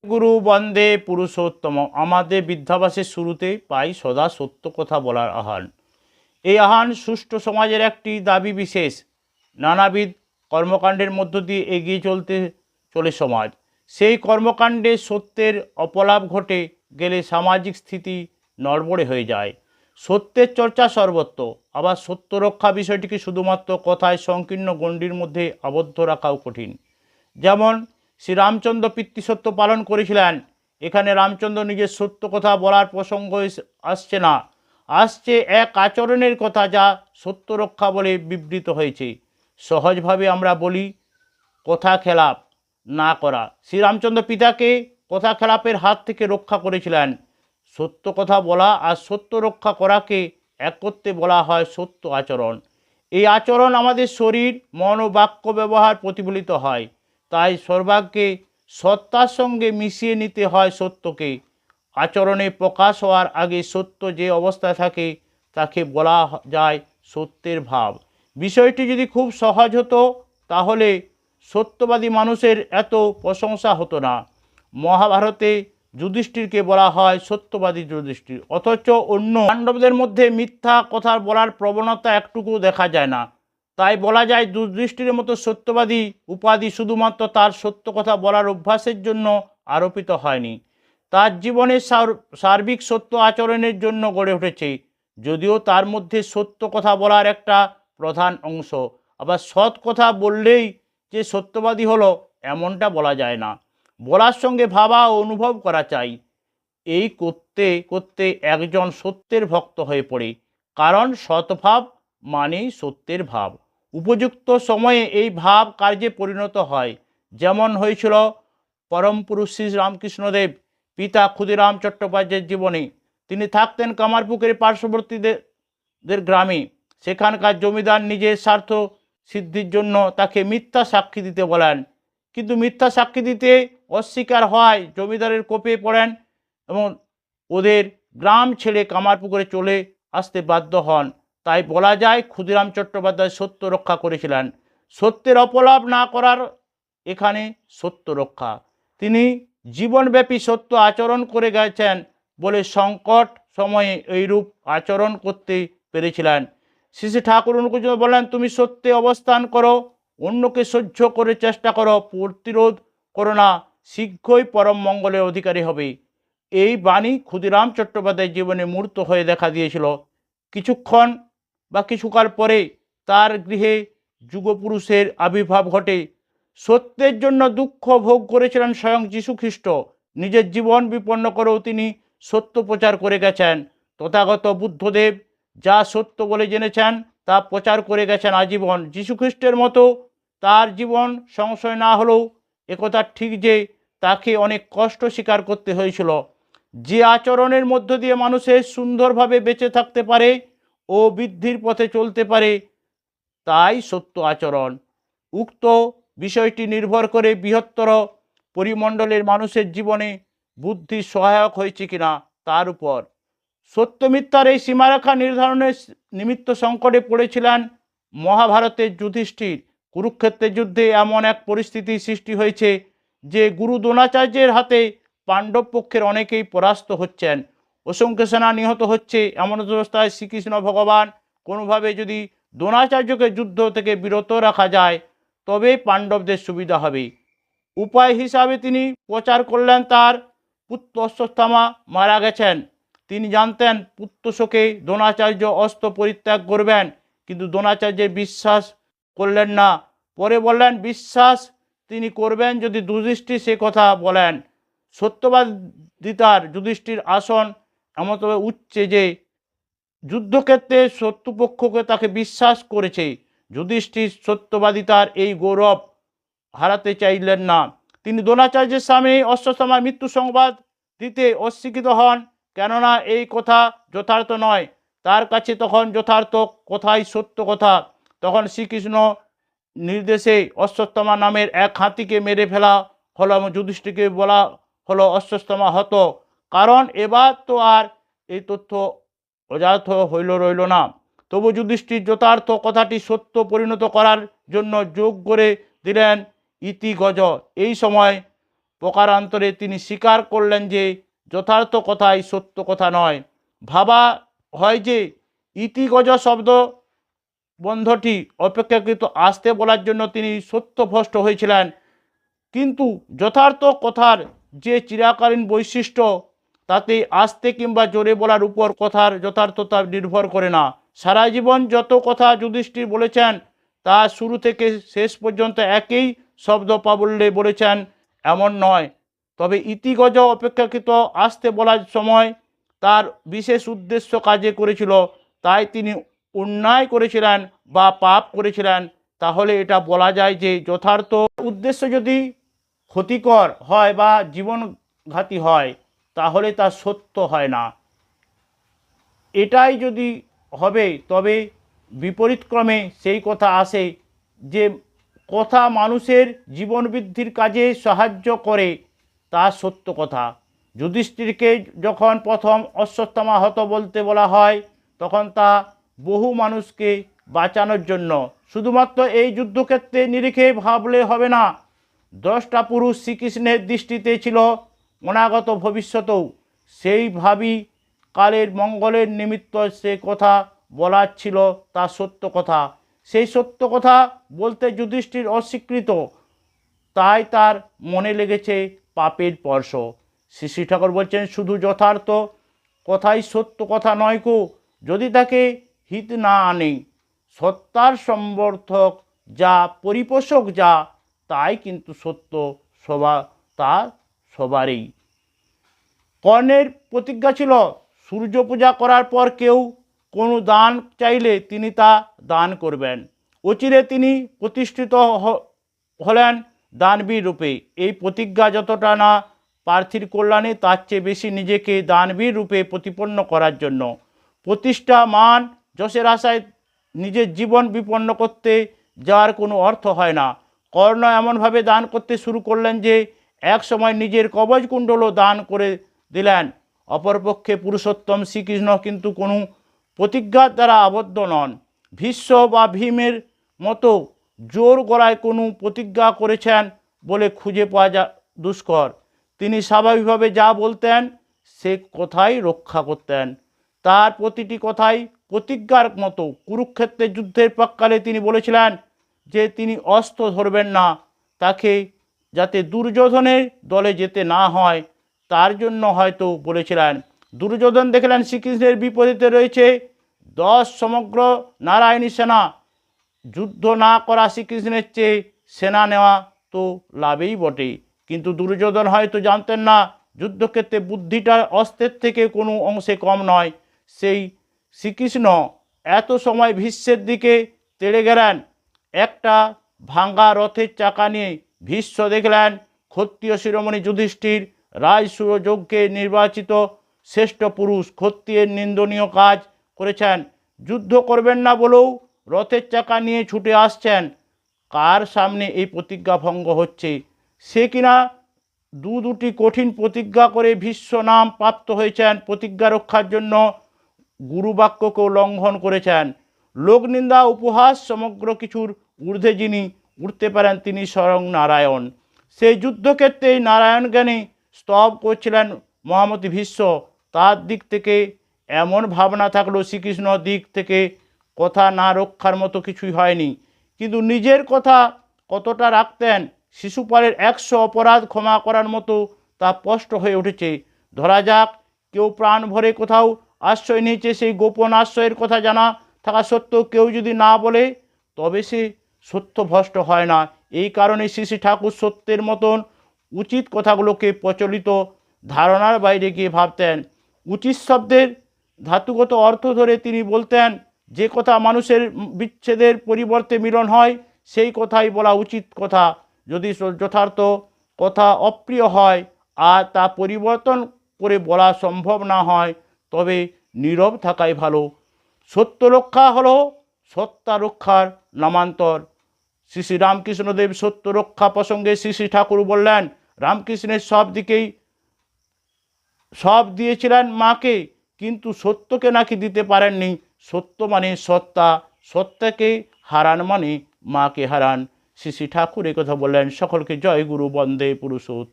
গুরু বন্দে পুরুষোত্তম। আমাদের বিদ্যাভ্যাসের শুরুতেই পাই সদা সত্য কথা বলার আহ্বান। এই আহ্বান সুষ্ঠু সমাজের একটি দাবি বিশেষ। নানাবিধ কর্মকাণ্ডের মধ্য দিয়ে এগিয়ে চলে সমাজ। সেই কর্মকাণ্ডে সত্যের অপলাপ ঘটে গেলে সামাজিক স্থিতি নড়বড়ে হয়ে যায়। সত্যের চর্চা সর্বত্র, আবার সত্য রক্ষা বিষয়টিকে শুধুমাত্র কথায় সংকীর্ণ গণ্ডির মধ্যে আবদ্ধ রাখাও কঠিন। যেমন শ্রীরামচন্দ্র পিতৃসত্য পালন করেছিলেন, এখানে রামচন্দ্র নিজের সত্য কথা বলার প্রসঙ্গ আসছে না, আসছে এক আচরণের কথা যা সত্য রক্ষা বলে বিবৃত হয়েছে। সহজভাবে আমরা বলি কথা খেলাপ না করা। শ্রীরামচন্দ্র পিতাকে কথা খেলাপের হাত থেকে রক্ষা করেছিলেন। সত্য কথা বলা আর সত্য রক্ষা করাকে এক করতে বলা হয় সত্য আচরণ। এই আচরণ আমাদের শরীর, মন ও বাক্য ব্যবহার প্রতিফলিত হয়। তাই সর্বাগ্যে সত্তার সঙ্গে মিশিয়ে নিতে হয় সত্যকে। আচরণে প্রকাশ হওয়ার আগে সত্য যে অবস্থায় থাকে তাকে বলা যায় সত্যের ভাব। বিষয়টি যদি খুব সহজ হতো তাহলে সত্যবাদী মানুষের এত প্রশংসা হতো না। মহাভারতে যুধিষ্ঠিরকে বলা হয় সত্যবাদী যুধিষ্ঠির, অথচ অন্য পাণ্ডবদের মধ্যে মিথ্যা কথা বলার প্রবণতা একটুকু দেখা যায় না। তাই বলা যায় যুধিষ্ঠিরের মতো সত্যবাদী উপাধি শুধুমাত্র তার সত্য কথা বলার অভ্যাসের জন্য আরোপিত হয়নি, তার জীবনের সার্বিক সত্য আচরণের জন্য গড়ে উঠেছে। যদিও তার মধ্যে সত্য কথা বলার একটা প্রধান অংশ। আবার সৎ কথা বললেই যে সত্যবাদী হলো এমনটা বলা যায় না, বলার সঙ্গে ভাবা ও অনুভব করা চাই। এই করতে করতে একজন সত্যের ভক্ত হয়ে পড়ে, কারণ সৎভাব মানেই সত্যের ভাব। উপযুক্ত সময়ে এই ভাব কার্যে পরিণত হয়, যেমন হয়েছিল পরম পুরুষ শ্রী রামকৃষ্ণদেব পিতা ক্ষুদিরাম চট্টোপাধ্যায়ের জীবনে। তিনি থাকতেন কামারপুকুরের পার্শ্ববর্তীদের গ্রামে। সেখানকার জমিদার নিজের স্বার্থ সিদ্ধির জন্য তাকে মিথ্যা সাক্ষী দিতে বলেন, কিন্তু মিথ্যা সাক্ষী দিতে অস্বীকার হওয়ায় জমিদারের কোপে পড়েন এবং ওদের গ্রাম ছেড়ে কামারপুকুরে চলে আসতে বাধ্য হন। তাই বলা যায় ক্ষুদিরাম চট্টোপাধ্যায় সত্য রক্ষা করেছিলেন। সত্যের অপলাপ না করার এখানে সত্য রক্ষা। তিনি জীবনব্যাপী সত্য আচরণ করে গেছেন বলে সংকট সময়ে এইরূপ আচরণ করতে পেরেছিলেন। শ্রী শ্রী ঠাকুর অনুকূল বলেন, তুমি সত্যে অবস্থান করো, অন্যকে সহ্য করে চেষ্টা করো, প্রতিরোধ করো না, শীঘ্রই পরম মঙ্গলের অধিকারী হবে। এই বাণী ক্ষুদিরাম চট্টোপাধ্যায়ের জীবনে মূর্ত হয়ে দেখা দিয়েছিল। কিছুক্ষণ বা কিছুকাল পরে তার গৃহে যুগপুরুষের আবির্ভাব ঘটে। সত্যের জন্য দুঃখ ভোগ করেছিলেন স্বয়ং যীশুখ্রিস্ট। নিজের জীবন বিপন্ন করেও তিনি সত্য প্রচার করে গেছেন। তথাগত বুদ্ধদেব যা সত্য বলে জেনেছেন তা প্রচার করে গেছেন আজীবন। যীশুখ্রিস্টের মতো তার জীবন সংশয় না হলেও একথা ঠিক যে তাকে অনেক কষ্ট স্বীকার করতে হয়েছিল। যে আচরণের মধ্য দিয়ে মানুষের সুন্দরভাবে বেঁচে থাকতে পারে ও বৃদ্ধির পথে চলতে পারে তাই সত্য আচরণ। উক্ত বিষয়টি নির্ভর করে বৃহত্তর পরিমণ্ডলের মানুষের জীবনে বুদ্ধি সহায়ক হয়েছে কিনা তার উপর। সত্য মিথ্যার এই সীমারেখা নির্ধারণের নিমিত্ত সংকটে পড়েছিলেন মহাভারতের যুধিষ্ঠির। কুরুক্ষেত্রের যুদ্ধে এমন এক পরিস্থিতি সৃষ্টি হয়েছে যে গুরু দ্রোণাচার্যের হাতে পাণ্ডব পক্ষের অনেকেই পরাস্ত হচ্ছেন, অসংখ্য সেনা নিহত হচ্ছে। এমন অবস্থায় শ্রীকৃষ্ণ ভগবান কোনোভাবে যদি দ্রোণাচার্যকে যুদ্ধ থেকে বিরত রাখা যায় তবে পাণ্ডবদের সুবিধা হবে। উপায় হিসাবে তিনি প্রচার করলেন তার পুত্র অশ্বত্থামা মারা গেছেন। তিনি জানতেন পুত্র শোকে দ্রোণাচার্য অস্ত্র পরিত্যাগ করবেন, কিন্তু দ্রোণাচার্যের বিশ্বাস করলেন না। পরে বললেন বিশ্বাস তিনি করবেন যদি যুধিষ্ঠির সে কথা বলেন। সত্যবাদিতার যুধিষ্ঠির আসন এমনভাবে উঠছে যে যুদ্ধক্ষেত্রে শত্রুপক্ষকে তাকে বিশ্বাস করেছে। যুধিষ্ঠির সত্যবাদিতার এই গৌরব হারাতে চাইলেন না। তিনি দ্রোণাচার্যের সামনে অশ্বত্থামার মৃত্যু সংবাদ দিতে অস্বীকৃত হন, কেননা এই কথা যথার্থ নয়। তার কাছে তখন যথার্থ কথাই সত্য কথা। তখন শ্রীকৃষ্ণ নির্দেশে অশ্বত্থামা নামের এক হাতিকে মেরে ফেলা হলো এবং যুধিষ্ঠিরকে বলা হলো অশ্বত্থামা হত। কারণ এবার তো আর এই তথ্য অযথার্থ রইল না। তবু যুধিষ্ঠির যথার্থ কথাটি সত্য পরিণত করার জন্য যোগ করে দিলেন ইতি গজ। এই সময় প্রকারান্তরে তিনি স্বীকার করলেন যে যথার্থ কথাই সত্য কথা নয়। ভাবা হয় যে ইতিগজ শব্দ বন্ধটি অপেক্ষাকৃত আস্তে বলার জন্য তিনি সত্যভ্রষ্ট হয়েছিলেন, কিন্তু যথার্থ কথার যে চিরাকালীন বৈশিষ্ট্য তাতে আস্তে কিংবা জোরে বলার উপর কথার যথার্থতা নির্ভর করে না। সারা জীবন যত কথা যুধিষ্ঠির বলেছেন তা শুরু থেকে শেষ পর্যন্ত একই শব্দ প্রাবল্যে বলেছেন এমন নয়। তবে ইতিগজ অপেক্ষাকৃত আস্তে বলার সময় তার বিশেষ উদ্দেশ্য কাজে করেছিল, তাই তিনি অন্যায় করেছিলেন বা পাপ করেছিলেন। তাহলে এটা বলা যায় যে যথার্থ উদ্দেশ্য যদি ক্ষতিকর হয় বা জীবনঘাতী হয় তাহলে তা সত্য হয় না। এটাই যদি হবে তবে বিপরীতক্রমে সেই কথা আসে যে কথা মানুষের জীবন বৃদ্ধির কাজে সাহায্য করে তা সত্য কথা। যুধিষ্ঠিরকে যখন প্রথম অশ্বত্থামা হত বলতে বলা হয় তখন তা বহু মানুষকে বাঁচানোর জন্য। শুধুমাত্র এই যুদ্ধক্ষেত্রে নিরিখে ভাবলে হবে না। দ্রষ্টা পুরুষ শ্রীকৃষ্ণের দৃষ্টিতে ছিল অনাগত ভবিষ্যতেও সেই ভাবি কালের মঙ্গলের নিমিত্ত সে কথা বলার ছিল তা সত্য কথা। সেই সত্য কথা বলতে যুধিষ্ঠির অস্বীকৃত, তাই তার মনে লেগেছে পাপের স্পর্শ। শ্রী শ্রী ঠাকুর বলছেন শুধু যথার্থ কথাই সত্য কথা নয় কো, যদি তাকে হিত না আনে। সত্তার সমর্থক যা পরিপোষক যা তাই কিন্তু সত্য তা সবারই। কর্ণের প্রতিজ্ঞা ছিল সূর্য পূজা করার পর কেউ কোনো দান চাইলে তিনি তা দান করবেন। অচিরে তিনি প্রতিষ্ঠিত হলেন দানবীর রূপে। এই প্রতিজ্ঞা যতটা না প্রার্থীর কল্যাণে তার চেয়ে বেশি নিজেকে দানবীর রূপে প্রতিপন্ন করার জন্য। প্রতিষ্ঠা মান যশের আশায় নিজের জীবন বিপন্ন করতে যাওয়ার কোনো অর্থ হয় না। কর্ণ এমনভাবে দান করতে শুরু করলেন যে এক সময় নিজের কবচকুণ্ডলও দান করে দিলেন। অপরপক্ষে পুরুষোত্তম শ্রীকৃষ্ণ কিন্তু কোনো প্রতিজ্ঞার দ্বারা আবদ্ধ নন। ভীষ্ম বা ভীমের মতো জোর গলায় কোনো প্রতিজ্ঞা করেছেন বলে খুঁজে পাওয়া দুষ্কর। তিনি স্বাভাবিকভাবে যা বলতেন সে কথাই রক্ষা করতেন। তার প্রতিটি কথাই প্রতিজ্ঞার মতো। কুরুক্ষেত্রের যুদ্ধের প্রাক্কালে তিনি বলেছিলেন যে তিনি অস্ত্র ধরবেন না, তাকে যাতে দুর্যোধনের দলে যেতে না হয় তার জন্য হয়তো বলেছিলেন। দুর্যোধন দেখলেন শ্রীকৃষ্ণের বিপরীতে রয়েছে 10 সমগ্র নারায়ণী সেনা। যুদ্ধ না করা শ্রীকৃষ্ণের চেয়ে সেনা নেওয়া তো লাভেই বটে, কিন্তু দুর্যোধন হয়তো জানতেন না যুদ্ধক্ষেত্রে বুদ্ধিটা অস্ত্রের থেকে কোনো অংশে কম নয়। সেই শ্রীকৃষ্ণ এত সময় ভীষ্মের দিকে তেড়ে গেলেন। একটা ভাঙ্গা রথের চাকা নিয়ে ভীষ্ম দেখলেন ক্ষত্রিয় শিরোমণি যুধিষ্ঠির রাজসূয়যজ্ঞে নির্বাচিত শ্রেষ্ঠ পুরুষ ক্ষত্রিয়ের নিন্দনীয় কাজ করেছেন। যুদ্ধ করবেন না বলেও রথের চাকা নিয়ে ছুটে আসছেন। কার সামনে এই প্রতিজ্ঞা ভঙ্গ হচ্ছে? সে কিনা দুটি কঠিন প্রতিজ্ঞা করে ভীষ্ম নাম প্রাপ্ত হয়েছেন। প্রতিজ্ঞা রক্ষার জন্য গুরুবাক্যকেও লঙ্ঘন করেছেন। লোকনিন্দা উপহাস সমগ্র কিছুর ঊর্ধ্বে যিনি উঠতে পারেন তিনি স্বয়ং নারায়ণ। সেই যুদ্ধক্ষেত্রেই নারায়ণ জ্ঞানী স্তব করছিলেন মহামতি ভীষ্ম। তার দিক থেকে এমন ভাবনা থাকলেও শ্রীকৃষ্ণ দিক থেকে কথা না রক্ষার মতো কিছুই হয়নি। কিন্তু নিজের কথা কতটা রাখতেন শিশুপালের 100 অপরাধ ক্ষমা করার মতো তা স্পষ্ট হয়ে উঠেছে। ধরা যাক কেউ প্রাণ ভরে কোথাও আশ্রয় নিয়েছে, সেই গোপন আশ্রয়ের কথা জানা থাকা সত্ত্বেও কেউ যদি না বলে তবে সে সত্যভ্রষ্ট হয় না। এই কারণে শ্রী শ্রী ঠাকুর সত্যের মতন উচিত কথাগুলোকে প্রচলিত ধারণার বাইরে গিয়ে ভাবতেন। উচিত শব্দের ধাতুগত অর্থ ধরে তিনি বলতেন যে কথা মানুষের বিচ্ছেদের পরিবর্তে মিলন হয় সেই কথাই বলা উচিত কথা। যদি যথার্থ কথা অপ্রিয় হয় আর তা পরিবর্তন করে বলা সম্ভব না হয় তবে নীরব থাকাই ভালো। সত্য রক্ষা হলো সত্তা রক্ষার নামান্তর। শ্রী শ্রী রামকৃষ্ণদেব সত্য রক্ষা প্রসঙ্গে শ্রী শ্রী ঠাকুর বললেন রামকৃষ্ণের সব দিয়েছিলেন মাকে, কিন্তু সত্যকে নাকি দিতে পারেননি। সত্য মানে সত্তা, সত্তাকে হারান মানে মাকে হারান। শ্রী শ্রী ঠাকুর এই কথা বললেন। সকলকে জয় গুরু, বন্দে পুরুষোত্তম।